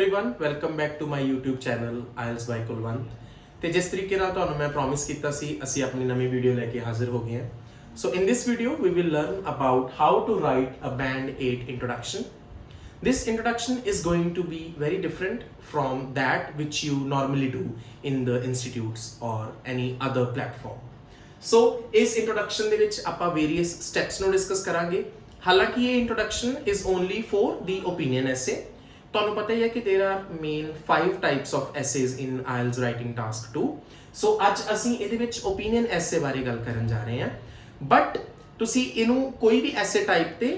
Everyone welcome back to my YouTube channel IELTS by Kulwant. ਤੇ ਜਿਸ ਤਰੀਕੇ ਨਾਲ ਤੁਹਾਨੂੰ ਮੈਂ ਪ੍ਰੋਮਿਸ ਕੀਤਾ ਸੀ ਅਸੀਂ ਆਪਣੀ ਨਵੀਂ ਵੀਡੀਓ ਲੈ ਕੇ ਹਾਜ਼ਰ ਹੋ ਗਏ ਹਾਂ। So in this video we will learn about how to write a band 8 introduction. This introduction is going to be very different from that which you normally do in the institutes or any other platform. So ਇਸ introduction ਦੇ ਵਿੱਚ ਆਪਾਂ various steps ਨੂੰ discuss ਕਰਾਂਗੇ। ਹਾਲਾਂਕਿ ਇਹ introduction is only for the opinion essay. ਤੁਹਾਨੂੰ ਪਤਾ ਹੀ ਹੈ ਕਿ there are main 5 types of essays in IELTS writing task 2. ਸੋ ਅੱਜ ਅਸੀਂ ਇਹਦੇ ਵਿੱਚ opinion essay ਬਾਰੇ ਗੱਲ ਕਰਨ ਜਾ ਰਹੇ ਹਾਂ, ਬਟ ਤੁਸੀਂ ਇਹਨੂੰ ਕੋਈ ਵੀ essay type ਤੇ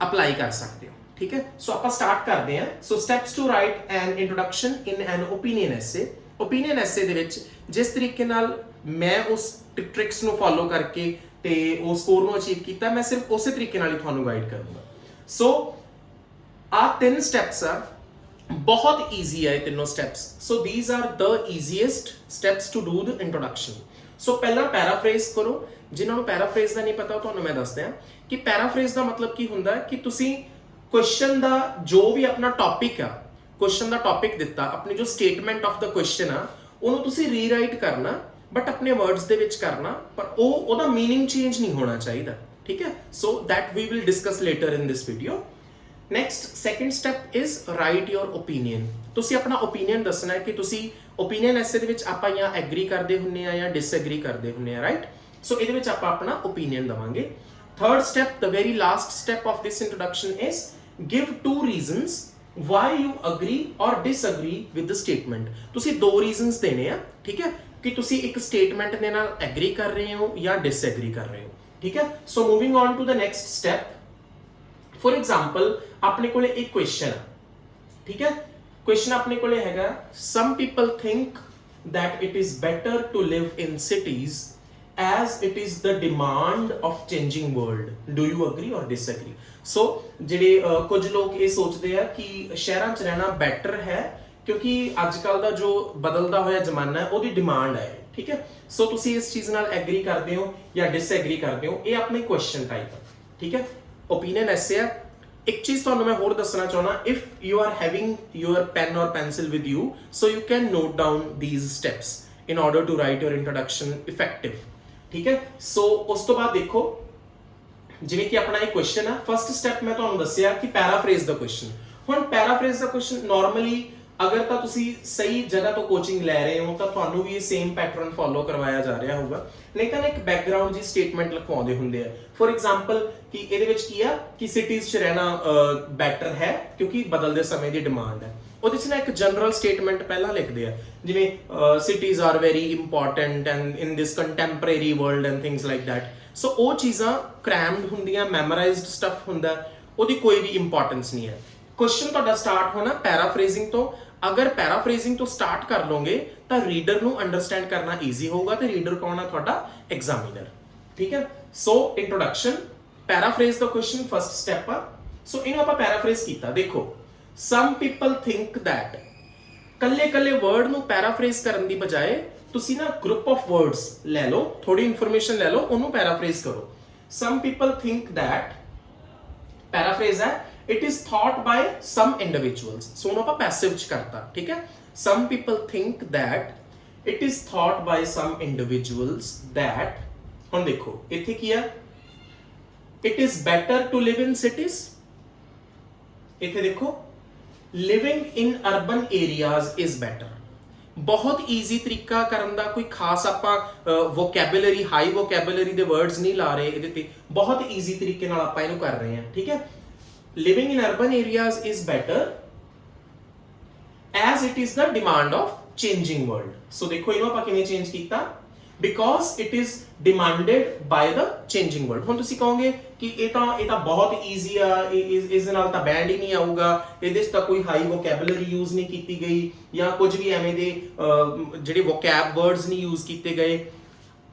ਅਪਲਾਈ ਕਰ ਸਕਦੇ ਹੋ, ਠੀਕ ਹੈ। ਸੋ ਆਪਾਂ ਸਟਾਰਟ ਕਰਦੇ ਹਾਂ। ਸੋ steps to write an introduction in an opinion essay. opinion essay ਦੇ ਵਿੱਚ ਜਿਸ ਤਰੀਕੇ ਨਾਲ ਮੈਂ ਉਸ ਟ੍ਰਿਕਸ ਨੂੰ ਫੋਲੋ ਕਰਕੇ ਤੇ ਉਹ ਸਕੋਰ ਨੂੰ ਅਚੀਵ ਕੀਤਾ, ਮੈਂ ਸਿਰਫ ਉਸੇ ਤਰੀਕੇ ਨਾਲ ਹੀ ਤੁਹਾਨੂੰ ਗਾਈਡ ਕਰੂੰਗਾ। ਸੋ ਆ 3 steps ਆ, ਬਹੁਤ ਈਜ਼ੀ ਹੈ ਇਹ ਤਿੰਨੋਂ steps. So these are the easiest steps to do the introduction. So ਪਹਿਲਾਂ ਪੈਰਾਫਰੇਜ਼ ਕਰੋ। ਜਿਨ੍ਹਾਂ ਨੂੰ ਪੈਰਾਫਰੇਜ਼ ਦਾ ਨਹੀਂ ਪਤਾ ਤੁਹਾਨੂੰ ਮੈਂ ਦੱਸਦਾ ਕਿ ਪੈਰਾਫਰੇਜ਼ ਦਾ ਮਤਲਬ ਕੀ ਹੁੰਦਾ ਹੈ ਕਿ ਤੁਸੀਂ ਕੁਐਸਚਨ ਦਾ ਜੋ ਵੀ ਆਪਣਾ ਟੌਪਿਕ ਆ, ਕੁਐਸਚਨ ਦਾ ਟੌਪਿਕ ਦਿੱਤਾ, ਆਪਣੀ ਜੋ ਸਟੇਟਮੈਂਟ ਆਫ ਦਾ ਕੁਐਸਚਨ ਆ ਉਹਨੂੰ ਤੁਸੀਂ ਰੀਰਾਈਟ ਕਰਨਾ, ਬਟ ਆਪਣੇ ਵਰਡਸ ਦੇ ਵਿੱਚ ਕਰਨਾ, ਪਰ ਉਹਦਾ ਮੀਨਿੰਗ ਚੇਂਜ ਨਹੀਂ ਹੋਣਾ ਚਾਹੀਦਾ, ਠੀਕ ਹੈ। So that we will discuss later in this video. Next, second step is write your opinion. ਤੁਸੀਂ ਆਪਣਾ opinion ਦੱਸਣਾ ਹੈ ਕਿ ਤੁਸੀਂ opinion essay ਦੇ ਵਿੱਚ ਆਪਾਂ ਜਾਂ agree ਕਰਦੇ ਹੁੰਨੇ ਆ ਜਾਂ disagree ਕਰਦੇ ਹੁੰਨੇ ਆ, right? So ਇਹਦੇ ਵਿੱਚ ਆਪਾਂ ਆਪਣਾ opinion ਦਵਾਂਗੇ। Third step, the very last step of this introduction is give 2 reasons why you agree or disagree with the statement. ਤੁਸੀਂ 2 reasons ਦੇਣੇ ਆ, ਠੀਕ ਹੈ, ਕਿ ਤੁਸੀਂ ਇੱਕ statement ਦੇ ਨਾਲ agree ਕਰ ਰਹੇ ਹੋ ਜਾਂ disagree ਕਰ ਰਹੇ ਹੋ, ਠੀਕ ਹੈ। So moving on to the next step. For example, ਆਪਣੇ ਕੋਲੇ ਇੱਕ question ਹੈ, ਠੀਕ ਹੈ। question ਆਪਣੇ ਕੋਲੇ ਹੈਗਾ, some people think that it is better to live in cities as it is the demand of changing world. Do you agree or disagree? So ਜਿਹੜੇ ਕੁਝ ਲੋਕ ਇਹ ਸੋਚਦੇ ਆ ਕਿ ਸ਼ਹਿਰਾਂ 'ਚ ਰਹਿਣਾ better ਹੈ ਕਿਉਂਕਿ ਅੱਜ ਕੱਲ ਦਾ ਜੋ ਬਦਲਦਾ ਹੋਇਆ ਜ਼ਮਾਨਾ ਹੈ ਉਹਦੀ ਡਿਮਾਂਡ ਹੈ, ਠੀਕ ਹੈ। ਸੋ ਤੁਸੀਂ ਇਸ ਚੀਜ਼ ਨਾਲ ਐਗਰੀ ਕਰਦੇ ਹੋ ਜਾਂ ਡਿਸਐਗਰੀ ਕਰਦੇ ਹੋ, ਇਹ ਆਪਣੇ ਕੁਐਸਚਨ ਟਾਈਪ ਹੈ, ਠੀਕ ਹੈ। opinion essay ਹੈ। ਇੱਕ ਚੀਜ਼ ਤੁਹਾਨੂੰ ਮੈਂ ਹੋਰ ਦੱਸਣਾ ਚਾਹੁੰਦਾ, if you are having your pen or pencil with you, so you can note down these steps in order to write your introduction effective, ਠੀਕ ਹੈ। ਸੋ ਉਸ ਤੋਂ ਬਾਅਦ ਦੇਖੋ, ਜਿਵੇਂ ਕਿ ਆਪਣਾ ਇਹ ਕੁਐਸਚਨ ਹੈ, ਫਸਟ ਸਟੈਪ ਮੈਂ ਤੁਹਾਨੂੰ ਦੱਸਿਆ ਕਿ ਪੈਰਾਫਰੇਜ਼ ਦਾ ਕੁਐਸਚਨ। ਹੁਣ ਪੈਰਾਫਰੇਜ਼ ਦਾ ਕੁਐਸਚਨ ਨਾਰਮਲੀ ਅਗਰ ਤਾਂ ਤੁਸੀਂ ਸਹੀ ਜਗ੍ਹਾ ਤੋਂ ਕੋਚਿੰਗ ਲੈ ਰਹੇ ਹੋ ਤਾਂ ਤੁਹਾਨੂੰ ਵੀ ਇਹ ਸੇਮ ਪੈਟਰਨ ਫੋਲੋ ਕਰਵਾਇਆ ਜਾ ਰਿਹਾ ਹੋਊਗਾ, ਨਹੀਂ ਤਾਂ ਇੱਕ ਬੈਕਗ੍ਰਾਉਂਡ ਜੀ ਸਟੇਟਮੈਂਟ ਲਿਖਵਾਉਂਦੇ ਹੁੰਦੇ ਆ। ਫੋਰ ਐਗਜ਼ਾਮਪਲ ਕਿ ਇਹਦੇ ਵਿੱਚ ਕੀ ਆ ਕਿ ਸਿਟੀਜ਼ 'ਚ ਰਹਿਣਾ ਬੈਟਰ ਹੈ ਕਿਉਂਕਿ ਬਦਲਦੇ ਸਮੇਂ ਦੀ ਡਿਮਾਂਡ ਹੈ। ਉਹਦੇ 'ਚ ਨਾ ਇੱਕ ਜਨਰਲ ਸਟੇਟਮੈਂਟ ਪਹਿਲਾਂ ਲਿਖਦੇ ਆ, ਜਿਵੇਂ cities are very important and in this contemporary world and things like that. So ਉਹ ਚੀਜ਼ਾਂ ਕ੍ਰੈਮਡ ਹੁੰਦੀਆਂ, ਮੈਮੋਰਾਈਜ਼ਡ ਸਟੱਫ ਹੁੰਦਾ, ਉਹਦੀ ਕੋਈ ਵੀ ਇੰਪੋਰਟੈਂਸ ਨਹੀਂ ਹੈ। ਕੁਐਸਚਨ ਤੁਹਾਡਾ ਸਟਾਰਟ ਹੋਣਾ ਪੈਰਾਫਰੇਜ਼ਿੰਗ ਤੋਂ। ਅਗਰ ਪੈਰਾਫਰੇਜ਼ਿੰਗ ਤੋਂ ਸਟਾਰਟ ਕਰ ਲਓਗੇ ਤਾਂ ਰੀਡਰ ਨੂੰ ਅੰਡਰਸਟੈਂਡ ਕਰਨਾ ਈਜ਼ੀ ਹੋਊਗਾ ਤੇ ਰੀਡਰ ਕੌਣ ਹੈ? ਤੁਹਾਡਾ ਐਗਜ਼ਾਮੀਨਰ, ਠੀਕ ਹੈ। ਸੋ ਇੰਟਰੋਡਕਸ਼ਨ, ਪੈਰਾਫਰੇਜ਼ ਦਾ ਕੁਐਸਚਨ ਫਸਟ ਸਟੈਪ ਆ। ਸੋ ਇਹਨੂੰ ਆਪਾਂ ਪੈਰਾਫਰੇਜ਼ ਕੀਤਾ। ਦੇਖੋ, ਸਮ ਪੀਪਲ ਥਿੰਕ ਦੈਟ, ਕੱਲੇ ਵਰਡ ਨੂੰ ਪੈਰਾਫਰੇਜ਼ ਕਰਨ ਦੀ ਬਜਾਏ ਤੁਸੀਂ ਨਾ ਗਰੁੱਪ ਆਫ ਵਰਡਸ ਲੈ ਲਓ, ਥੋੜੀ ਇਨਫੋਰਮੇਸ਼ਨ ਲੈ ਲਓ, ਉਹਨੂੰ ਪੈਰਾਫਰੇਜ਼ ਕਰੋ। ਸਮ ਪੀਪਲ ਥਿੰਕ ਦੈਟ, ਪੈਰਾਫਰੇਜ਼ ਹੈ, it is thought by some individuals. So ਉਹਨੂੰ ਆਪਾਂ ਪੈਸਿਵ ਚ ਕਰਤਾ, ਠੀਕ ਹੈ। some people think that it is thought by some individuals that, ਹੁਣ ਦੇਖੋ ਇੱਥੇ ਕੀ ਹੈ, it is better to live in cities. ਇੱਥੇ ਦੇਖੋ living in urban areas is better. ਬਹੁਤ ਈਜ਼ੀ ਤਰੀਕਾ ਕਰਨ ਦਾ, ਕੋਈ ਖਾਸ ਆਪਾਂ ਵੋਕੈਬੂਲਰੀ, ਹਾਈ ਵੋਕੈਬੂਲਰੀ ਦੇ ਵਰਡਸ ਨਹੀਂ ਲਾ ਰਹੇ ਇਹਦੇ ਤੇ, ਬਹੁਤ ਈਜ਼ੀ ਤਰੀਕੇ ਨਾਲ ਆਪਾਂ ਇਹਨੂੰ ਕਰ ਰਹੇ ਹਾਂ, ਠੀਕ ਹੈ। Living in urban areas is better as it is the demand of changing world. So ਦੇਖੋ ਇਹਨੂੰ ਆਪਾਂ ਕਿਵੇਂ ਚੇਂਜ ਕੀਤਾ, because it is demanded by the changing world. ਹੁਣ ਤੁਸੀਂ ਕਹੋਗੇ ਕਿ ਇਹ ਤਾਂ ਬਹੁਤ ਈਜ਼ੀ ਆ, ਇਸ ਦੇ ਨਾਲ ਤਾਂ ਬੈਂਡ ਹੀ ਨਹੀਂ ਆਊਗਾ, ਇਹਦੇ 'ਚ ਤਾਂ ਕੋਈ ਹਾਈ ਵੋਕੈਬੂਲਰੀ ਯੂਜ਼ ਨਹੀਂ ਕੀਤੀ ਗਈ ਜਾਂ ਕੁਝ ਵੀ ਐਵੇਂ ਦੇ ਜਿਹੜੇ ਵੋਕੈਬ ਵਰਡਸ ਨਹੀਂ ਯੂਜ਼ ਕੀਤੇ ਗਏ।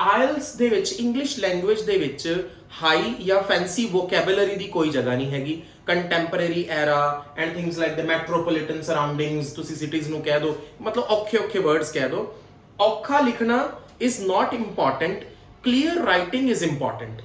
ਆਇਲਸ ਦੇ ਵਿੱਚ, ਇੰਗਲਿਸ਼ ਲੈਂਗੁਏਜ ਦੇ ਵਿੱਚ ਹਾਈ ਜਾਂ ਫੈਂਸੀ ਵੋਕੈਬੂਲਰੀ ਦੀ ਕੋਈ ਜਗ੍ਹਾ ਨਹੀਂ ਹੈਗੀ। Contemporary era and things like the metropolitan surroundings, ਤੁਸੀਂ ਸਿਟੀਜ਼ ਨੂੰ ਕਹਿ ਦਿਓ, ਮਤਲਬ ਔਖੇ ਵਰਡਸ ਕਹਿ ਦਿਓ। ਔਖਾ ਲਿਖਣਾ is not important, clear writing is important.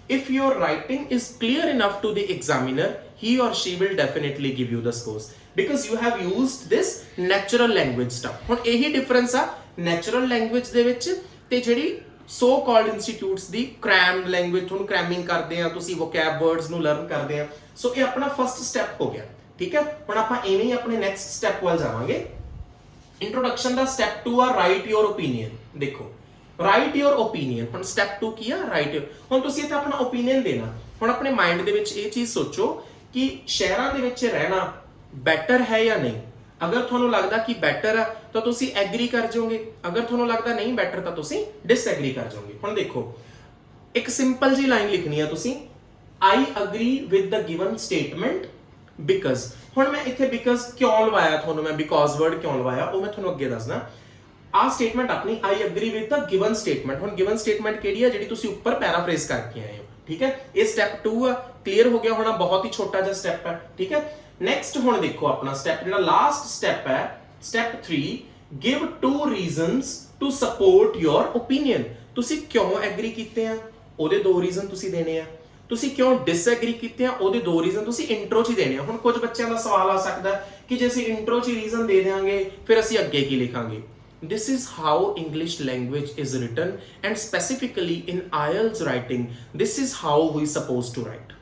If your writing is clear enough to the examiner, he or she will definitely give you the scores. Because you have used this natural language stuff. ਹੁਣ ਇਹੀ difference ਆ natural language ਦੇ ਵਿੱਚ ਤੇ ਜਿਹੜੀ so called institutes ਦੀ cram language, ਤੁਹਾਨੂੰ ਕ੍ਰੈਮਿੰਗ ਕਰਦੇ ਆ ਤੁਸੀਂ ਵੋਕੈਬ ਵਰਡਸ ਨੂੰ ਲਰਨ ਕਰਦੇ ਆ। ਸੋ ਇਹ ਆਪਣਾ ਫਸਟ ਸਟੈਪ ਹੋ ਗਿਆ, ਠੀਕ ਹੈ। ਹੁਣ ਆਪਾਂ ਐਵੇਂ ਹੀ ਆਪਣੇ ਨੈਕਸਟ ਸਟੈਪ ਵੱਲ ਜਾਵਾਂਗੇ। ਇੰਟਰੋਡਕਸ਼ਨ ਦਾ ਸਟੈਪ 2 ਆ ਰਾਈਟ ਯੋਰ ਓਪੀਨੀਅਨ। ਦੇਖੋ ਰਾਈਟ ਯੋਰ ਓਪੀਨੀਅਨ, ਹੁਣ ਸਟੈਪ 2 ਕੀ ਆ, ਰਾਈਟ ਯੋਰ। ਹੁਣ ਤੁਸੀਂ ਇੱਥੇ ਆਪਣਾ ਓਪੀਨੀਅਨ ਦੇਣਾ। ਹੁਣ ਆਪਣੇ ਮਾਈਂਡ ਦੇ ਵਿੱਚ ਇਹ ਚੀਜ਼ ਸੋਚੋ ਕਿ ਸ਼ਹਿਰਾਂ ਦੇ ਵਿੱਚ ਰਹਿਣਾ ਬੈਟਰ ਹੈ ਜਾਂ ਨਹੀਂ। ਅਗਰ ਤੁਹਾਨੂੰ ਲੱਗਦਾ ਕਿ ਬੈਟਰ ਆ ਤਾਂ ਤੁਸੀਂ ਐਗਰੀ ਕਰ ਜਾਓਗੇ, ਅਗਰ ਤੁਹਾਨੂੰ ਲੱਗਦਾ ਨਹੀਂ ਬੈਟਰ ਤਾਂ ਤੁਸੀਂ ਡਿਸਐਗਰੀ ਕਰ ਜਾਓਗੇ। ਹੁਣ ਦੇਖੋ ਇੱਕ ਸਿੰਪਲ ਜੀ ਲਾਈਨ ਲਿਖਣੀ ਆ ਤੁਸੀਂ, I agree with the given statement because. ਹੁਣ ਮੈਂ ਇੱਥੇ ਬਿਕਾਜ਼ ਕਿਉਂ ਲਵਾਇਆ ਤੁਹਾਨੂੰ, ਮੈਂ ਬਿਕਾਜ਼ ਵਰਡ ਕਿਉਂ ਲਵਾਇਆ ਉਹ ਮੈਂ ਤੁਹਾਨੂੰ ਅੱਗੇ ਦੱਸਦਾ। ਆਹ ਸਟੇਟਮੈਂਟ ਆਪਣੀ I agree with the given statement. ਹੁਣ ਗਿਵਨ ਸਟੇਟਮੈਂਟ ਕਿਹੜੀ ਆ, ਜਿਹੜੀ ਤੁਸੀਂ ਉੱਪਰ ਪੈਰਾਫਰੇਜ਼ ਕਰਕੇ ਆਏ ਹੋ, ਠੀਕ ਹੈ। ਇਹ ਸਟੈਪ 2 ਆ, ਕਲੀਅਰ ਹੋ ਗਿਆ ਹੋਣਾ, ਬਹੁਤ ਹੀ ਛੋਟਾ ਜਿਹਾ ਸਟੈਪ ਹੈ, ਠੀਕ ਹੈ। ਨੈਕਸਟ ਹੁਣ ਦੇਖੋ ਆਪਣਾ ਸਟੈਪ ਜਿਹੜਾ ਲਾਸਟ ਸਟੈਪ ਹੈ, step 3, give 2 reasons to support your opinion. ਤੁਸੀਂ ਕਿਉਂ ਐਗਰੀ ਕੀਤੇ ਆ ਉਹਦੇ 2 ਰੀਜ਼ਨ ਤੁਸੀਂ ਦੇਣੇ ਆ, ਤੁਸੀਂ ਕਿਉਂ ਡਿਸਐਗਰੀ ਕੀਤੇ ਆ ਉਹਦੇ 2 ਰੀਜ਼ਨ ਤੁਸੀਂ ਇੰਟਰੋ 'ਚ ਹੀ ਦੇਣੇ ਆ। ਹੁਣ ਕੁਝ ਬੱਚਿਆਂ ਦਾ ਸਵਾਲ ਆ ਸਕਦਾ ਕਿ ਜੇ ਅਸੀਂ ਇੰਟਰੋ 'ਚ ਹੀ ਰੀਜ਼ਨ ਦੇ ਦਿਆਂਗੇ ਫਿਰ ਅਸੀਂ ਅੱਗੇ ਕੀ ਲਿਖਾਂਗੇ। This is how English language is written, and specifically in IELTS writing, this is how we supposed to write.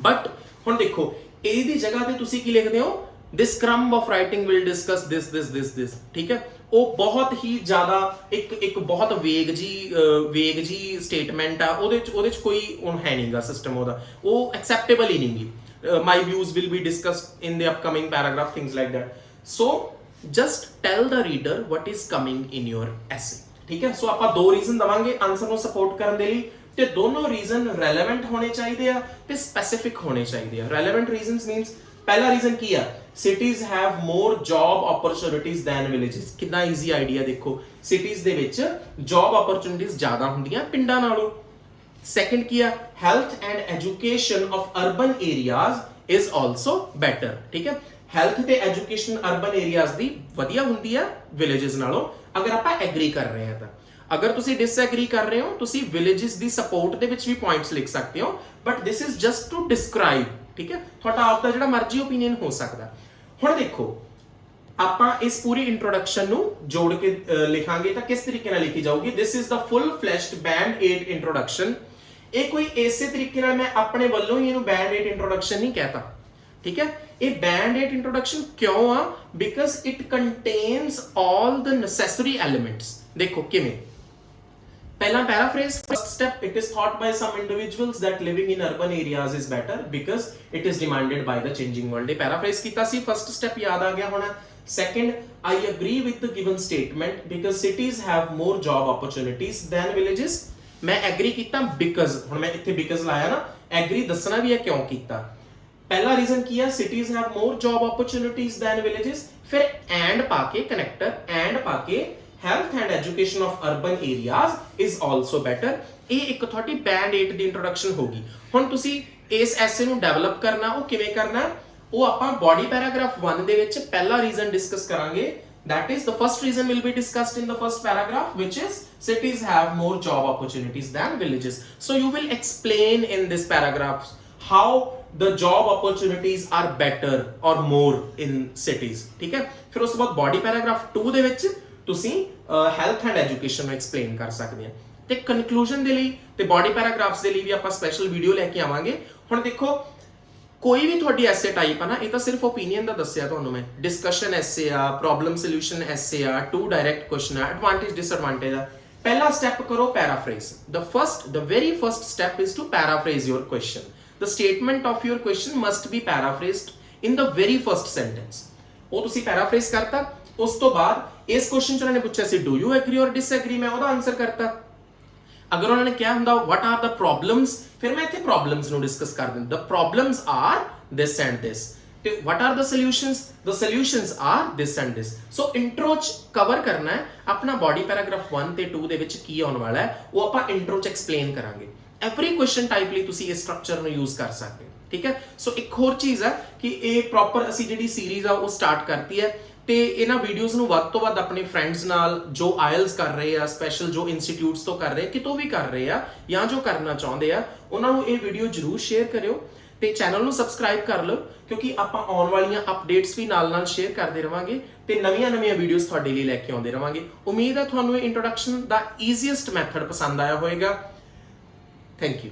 But ਹੁਣ ਦੇਖੋ ਇਹਦੀ ਜਗ੍ਹਾ ਤੇ ਤੁਸੀਂ ਕੀ ਲਿਖਦੇ ਹੋ, this crumb of writing will discuss this, ਠੀਕ ਹੈ। ਉਹ ਬਹੁਤ ਹੀ ਜ਼ਿਆਦਾ ਇੱਕ ਬਹੁਤ ਵੇਗ ਜੀ ਸਟੇਟਮੈਂਟ ਆ, ਉਹਦੇ ਚ ਕੋਈ ਹੁਣ ਹੈ ਨਹੀਂਗਾ ਸਿਸਟਮ ਉਹਦਾ, ਉਹ ਐਕਸੈਪਟੇਬਲ ਹੀ ਨਹੀਂਗੀ। my views will be discussed in the upcoming paragraph, things like that. So just tell the reader what is coming in your essay, ਠੀਕ ਹੈ। ਸੋ ਆਪਾਂ 2 ਰੀਜ਼ਨ ਦਵਾਂਗੇ ਆਨਸਰ ਨੂੰ ਸਪੋਰਟ ਕਰਨ ਦੇ ਲਈ, ਤੇ ਦੋਨੋਂ ਰੀਜ਼ਨ ਰੈਲੇਵੈਂਟ ਹੋਣੇ ਚਾਹੀਦੇ ਆ ਤੇ ਸਪੈਸੀਫਿਕ ਹੋਣੇ ਚਾਹੀਦੇ ਆ। ਰੈਲੇਵੈਂਟ ਰੀਜ਼ਨਸ ਮੀਨਸ ਪਹਿਲਾ ਰੀਜ਼ਨ ਕੀ ਆ, cities have more job opportunities than villages. ਕਿੰਨਾ ਈਜ਼ੀ ਆਈਡੀਆ ਦੇਖੋ, ਸਿਟੀਜ਼ ਦੇ ਵਿੱਚ ਜੌਬ ਓਪਰਚੁਨਿਟੀਜ਼ ਜ਼ਿਆਦਾ ਹੁੰਦੀਆਂ ਪਿੰਡਾਂ ਨਾਲੋਂ। ਸੈਕੰਡ ਕੀ ਆ, health and education of urban areas is also better, ਠੀਕ ਹੈ। ਹੈਲਥ ਤੇ ਐਜੂਕੇਸ਼ਨ ਅਰਬਨ ਏਰੀਆਜ਼ ਦੀ ਵਧੀਆ ਹੁੰਦੀ ਆ ਵਿਲੇजेस ਨਾਲੋਂ, ਅਗਰ ਆਪਾਂ ਐਗਰੀ ਕਰ ਰਹੇ ਹਾਂ ਤਾਂ। ਅਗਰ ਤੁਸੀਂ ਡਿਸਐਗਰੀ ਕਰ ਰਹੇ ਹੋ ਤੁਸੀਂ ਵਿਲੇजेस ਦੀ ਸਪੋਰਟ ਦੇ ਵਿੱਚ ਵੀ ਪੁਆਇੰਟਸ ਲਿਖ ਸਕਦੇ ਹੋ, but this is just to describe, ਠੀਕ ਹੈ। ਤੁਹਾਡਾ ਆਪਦਾ ਜਿਹੜਾ ਮਰਜ਼ੀ ਓਪੀਨੀਅਨ ਹੋ ਸਕਦਾ। ਹੁਣ ਦੇਖੋ ਆਪਾਂ ਇਸ ਪੂਰੀ ਇੰਟਰੋਡਕਸ਼ਨ ਨੂੰ ਜੋੜ ਕੇ ਲਿਖਾਂਗੇ ਤਾਂ ਕਿਸ ਤਰੀਕੇ ਨਾਲ ਲਿਖੀ ਜਾਊਗੀ। This is the full fledged band 8 introduction. ਇਹ ਕੋਈ ਇਸੇ ਤਰੀਕੇ ਨਾਲ ਮੈਂ ਆਪਣੇ ਵੱਲੋਂ ਹੀ ਇਹਨੂੰ ਬੈਂਡ 8 ਇੰਟਰੋਡਕਸ਼ਨ ਨਹੀਂ ਕਹਿਤਾ, ਠੀਕ ਹੈ। ਇਹ ਬੈਂਡ 8 ਇੰਟਰੋਡਕਸ਼ਨ ਕਿਉਂ ਆ, because it contains all the necessary elements. ਦੇਖੋ ਕਿਵੇਂ, ਪਹਿਲਾ paraphrase, first step, it is thought by some individuals that living in urban areas is better because it is demanded by the changing world। ਇਹ paraphrase ਕੀਤਾ ਸੀ, first step ਯਾਦ ਆ ਗਿਆ ਹੋਣਾ। Second, I agree with the given statement because cities have more job opportunities than villages। ਮੈਂ agree ਕੀਤਾ because, ਹੁਣ ਮੈਂ ਇੱਥੇ because ਲਾਇਆ ਨਾ, agree ਦੱਸਣਾ ਵੀ ਹੈ ਕਿਉਂ ਕੀਤਾ। ਪਹਿਲਾ ਰੀਜ਼ਨ ਕੀ ਹੈ, cities have more job opportunities than villages, ਫਿਰ and ਪਾ ਕੇ connector and ਪਾ ਕੇ health and education of urban areas is also better। ਇਹ ਇੱਕ ਤੁਹਾਡੀ band 8 ਦੀ ਇੰਟਰੋਡਕਸ਼ਨ ਹੋਗੀ। ਹੁਣ ਤੁਸੀਂ ਇਸ ਐਸੇ ਨੂੰ ਡਿਵੈਲਪ ਕਰਨਾ, ਉਹ ਕਿਵੇਂ ਕਰਨਾ, ਉਹ ਆਪਾਂ ਬੋਡੀ ਪੈਰਾਗ੍ਰਾਫ 1 ਦੇ ਵਿੱਚ ਪਹਿਲਾ ਰੀਜ਼ਨ ਡਿਸਕਸ ਕਰਾਂਗੇ। that is the first reason will be discussed in the first paragraph, which is cities have more job opportunities than villages। so you will explain in this paragraph how the job opportunities are better or more in cities, ਠੀਕ ਹੈ। ਫਿਰ ਉਸ ਤੋਂ ਬਾਅਦ body paragraph 2 ਦੇ ਵਿੱਚ ਤੁਸੀਂ health and education ਨੂੰ ਐਕਸਪਲੇਨ ਕਰ ਸਕਦੇ ਆ। ਤੇ ਕਨਕਲੂਜਨ ਦੇ ਲਈ ਤੇ ਬੋਡੀ ਪੈਰਾਗ੍ਰਾਫਸ ਦੇ ਲਈ ਵੀ ਆਪਾਂ ਸਪੈਸ਼ਲ ਵੀਡੀਓ ਲੈ ਕੇ ਆਵਾਂਗੇ। ਹੁਣ ਦੇਖੋ ਕੋਈ ਵੀ ਤੁਹਾਡੀ ਐਸੇ ਟਾਈਪ ਆ ਨਾ, ਇਹ ਤਾਂ ਸਿਰਫ ਓਪੀਨੀਅਨ ਦਾ ਦੱਸਿਆ ਤੁਹਾਨੂੰ ਮੈਂ। ਡਿਸਕਸ਼ਨ ਐਸੇ ਆ, ਪ੍ਰੋਬਲਮ ਸੋਲੂਸ਼ਨ ਐਸੇ ਆ, 2 ਡਾਇਰੈਕਟ ਕੁਐਸਚਨ ਆ, ਐਡਵਾਂਟੇਜ ਡਿਸਐਡਵਾਂਟੇਜ ਆ। ਪਹਿਲਾ ਸਟੈਪ ਕਰੋ ਪੈਰਾਫਰੇਜ਼। the very first step is to paraphrase your question। the statement of your question must be paraphrased in the very first sentence। ਉਹ ਤੁਸੀਂ ਪੈਰਾਫਰੇਜ਼ ਕਰਤਾ, ਉਸ ਤੋਂ ਬਾਅਦ ਇਸ ਕੁਐਸਚਨ ਚ ਉਹਨਾਂ ਨੇ ਪੁੱਛਿਆ ਸੀ ਡੂ ਯੂ ਐਗਰੀ ਔਰ ਡਿਸਐਗਰੀ, ਮੈਂ ਉਹਦਾ ਆਨਸਰ ਕਰਤਾ। ਅਗਰ ਉਹਨਾਂ ਨੇ ਕਿਹਾ ਹੁੰਦਾ ਵਾਟ ਆਰ ਦ ਪ੍ਰੋਬਲਮਸ, ਫਿਰ ਮੈਂ ਇੱਥੇ ਪ੍ਰੋਬਲਮਸ ਨੂੰ ਡਿਸਕਸ ਕਰ ਦਿੰਦਾ। The problems are this and this, ਤੇ what are the solutions, the solutions are this and this. So intro ਚ ਕਵਰ ਕਰਨਾ ਹੈ ਆਪਣਾ ਬੋਡੀ ਪੈਰਾਗ੍ਰਾਫ 1 ਤੇ 2 ਦੇ ਵਿੱਚ ਕੀ ਆਉਣ ਵਾਲਾ ਹੈ, ਉਹ ਆਪਾਂ ਇੰਟਰੋ ਚ ਐਕਸਪਲੇਨ ਕਰਾਂਗੇ। ਐਵਰੀ ਕੁਐਸਚਨ ਟਾਈਪ ਲਈ ਤੁਸੀਂ ਇਸ ਸਟਰਕਚਰ ਨੂੰ ਯੂਜ਼ ਕਰ ਸਕਦੇ ਹੋ, ਠੀਕ ਹੈ। ਸੋ ਇੱਕ ਹੋਰ ਚੀਜ਼ ਹੈ ਕਿ ਇਹ ਪ੍ਰੋਪਰ ਅਸੀਂ ਜਿਹੜੀ ਸੀਰੀਜ਼ ਆ ਉਹ ਸਟਾਰਟ ਕਰਤੀ ਹੈ, ਤੇ ਇਹਨਾਂ ਵੀਡੀਓਜ਼ ਨੂੰ ਵੱਧ ਤੋਂ ਵੱਧ ਆਪਣੇ ਫਰੈਂਡਸ ਨਾਲ ਜੋ ਆਇਲਸ ਕਰ ਰਹੇ ਆ, ਸਪੈਸ਼ਲ ਜੋ ਇੰਸਟੀਟਿਊਟਸ ਤੋਂ ਕਰ ਰਹੇ, ਕਿਤੋਂ ਵੀ ਕਰ ਰਹੇ ਆ ਜਾਂ ਜੋ ਕਰਨਾ ਚਾਹੁੰਦੇ ਆ, ਉਹਨਾਂ ਨੂੰ ਇਹ ਵੀਡੀਓ ਜ਼ਰੂਰ ਸ਼ੇਅਰ ਕਰਿਓ। ਤੇ ਚੈਨਲ ਨੂੰ ਸਬਸਕ੍ਰਾਈਬ ਕਰ ਲਓ, ਕਿਉਂਕਿ ਆਪਾਂ ਆਉਣ ਵਾਲੀਆਂ ਅਪਡੇਟਸ ਵੀ ਨਾਲ-ਨਾਲ ਸ਼ੇਅਰ ਕਰਦੇ ਰਵਾਂਗੇ ਤੇ ਨਵੀਆਂ-ਨਵੀਆਂ ਵੀਡੀਓਜ਼ ਤੁਹਾਡੇ ਲਈ ਲੈ ਕੇ ਆਉਂਦੇ ਰਵਾਂਗੇ। ਉਮੀਦ ਹੈ ਤੁਹਾਨੂੰ ਇਹ ਇੰਟਰੋਡਕਸ਼ਨ ਦਾ ਈਜ਼ੀਐਸਟ ਮੈਥਡ ਪਸੰਦ ਆਇਆ ਹੋਵੇਗਾ। Thank you.